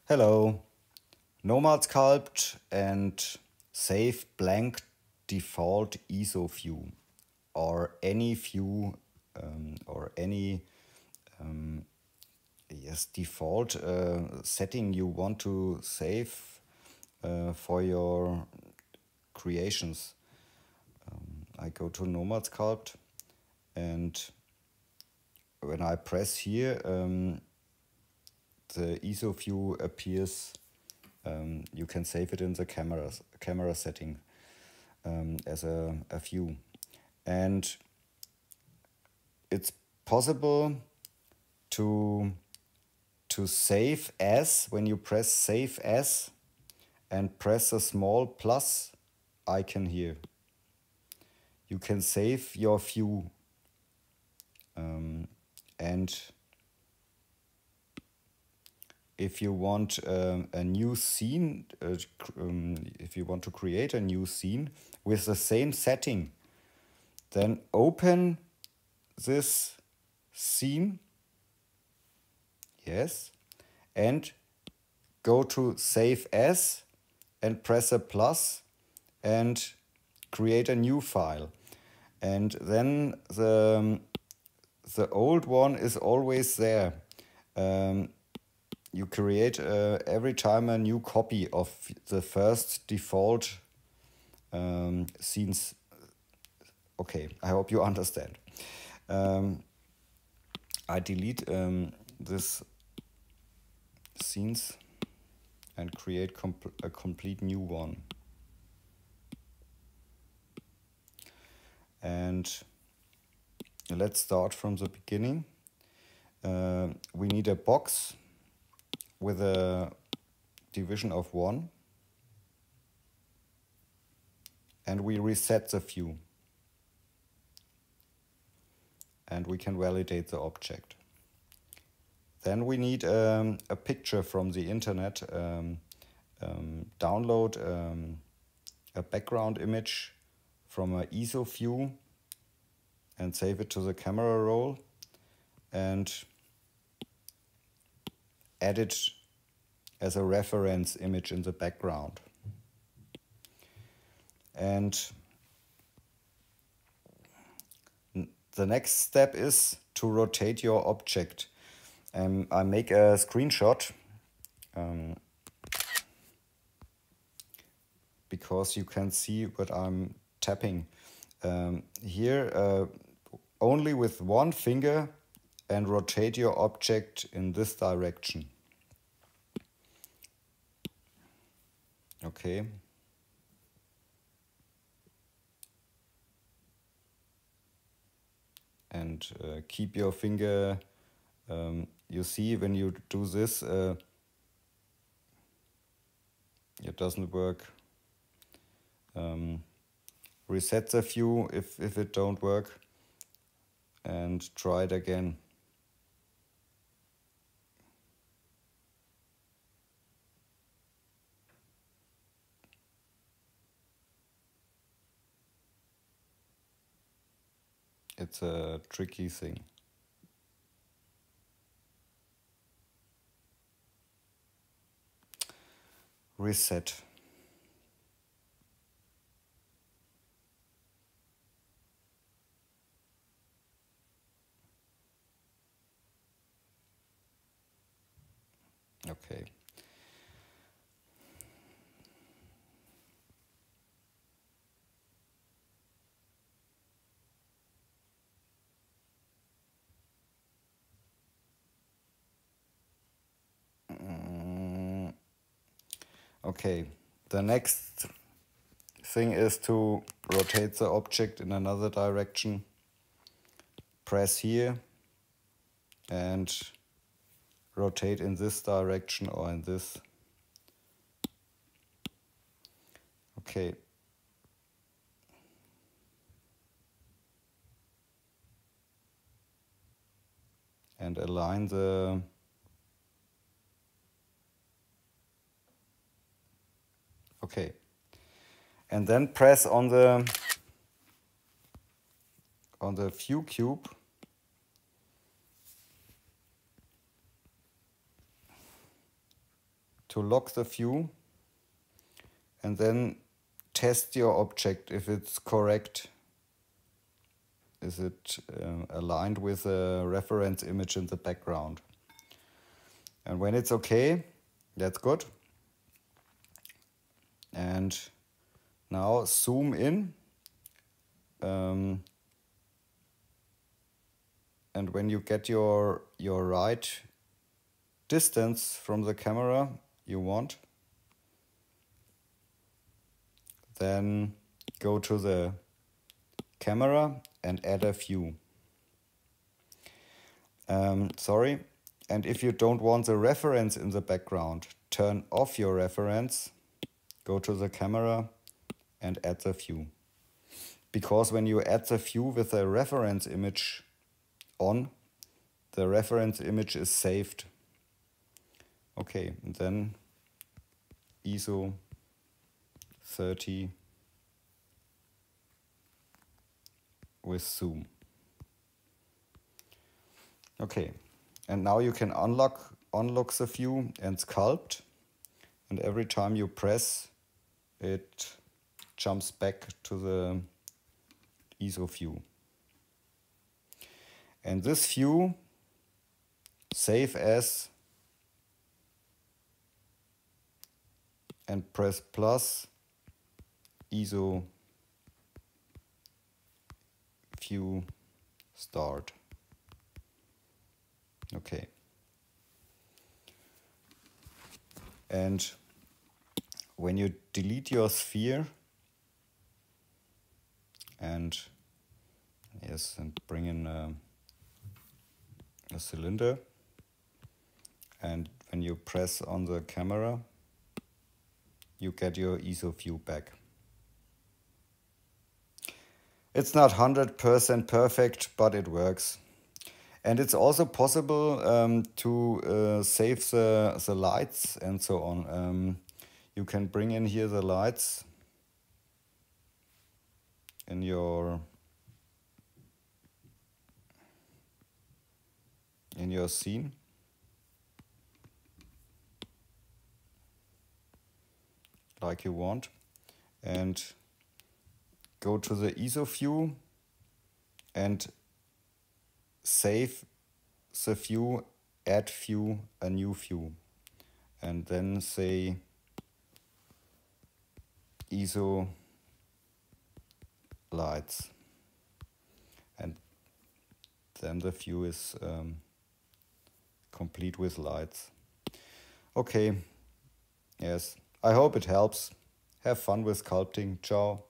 Hello, Nomad Sculpt and save blank default ISO view or any view or any default setting you want to save for your creations. I go to Nomad Sculpt, and when I press here, the ISO view appears. You can save it in the camera setting as a view, and it's possible to save as when you press save as and press a small plus icon here. You can save your view, and if you want a new scene, if you want to create a new scene with the same setting, then open this scene, yes, and go to save as and press a plus and create a new file. And then the old one is always there. You create every time a new copy of the first default scenes. Okay, I hope you understand. I delete this scenes and create a complete new one. And let's start from the beginning. We need a box with a division of 1, and we reset the view, and we can validate the object. Then we need a picture from the internet, download a background image from an ISO view and save it to the camera roll and add it as a reference image in the background. And the next step is to rotate your object. I make a screenshot because you can see what I'm tapping. Here, only with one finger, and rotate your object in this direction. Okay. And keep your finger, you see when you do this, it doesn't work. Reset the view if it don't work, and try it again. It's a tricky thing. Reset. Okay. Okay, the next thing is to rotate the object in another direction. Press here and rotate in this direction or in this. Okay. And align the okay. And then press on the view cube to lock the view and then test your object if it's correct. Is it aligned with a reference image in the background? And when it's okay, that's good. And now zoom in. And when you get your right distance from the camera you want, then go to the camera and add a view. Sorry, and if you don't want the reference in the background, turn off your reference, go to the camera and add the view. Because when you add the view with a reference image on, the reference image is saved. Okay, and then ISO 30 with zoom. Okay, and now you can unlock the view and sculpt, and every time you press, it jumps back to the ISO view. And this view, save as, and press plus, ISO view start. Okay. And when you delete your sphere and bring in a cylinder, and when you press on the camera, you get your ISO view back. It's not 100% perfect, but it works. And it's also possible to save the lights and so on. You can bring in here the lights in your scene. Like you want. And go to the ISO view and save the view, add view, a new view, and then say ISO lights, and then the view is complete with lights. Okay, yes, I hope it helps. Have fun with sculpting. Ciao.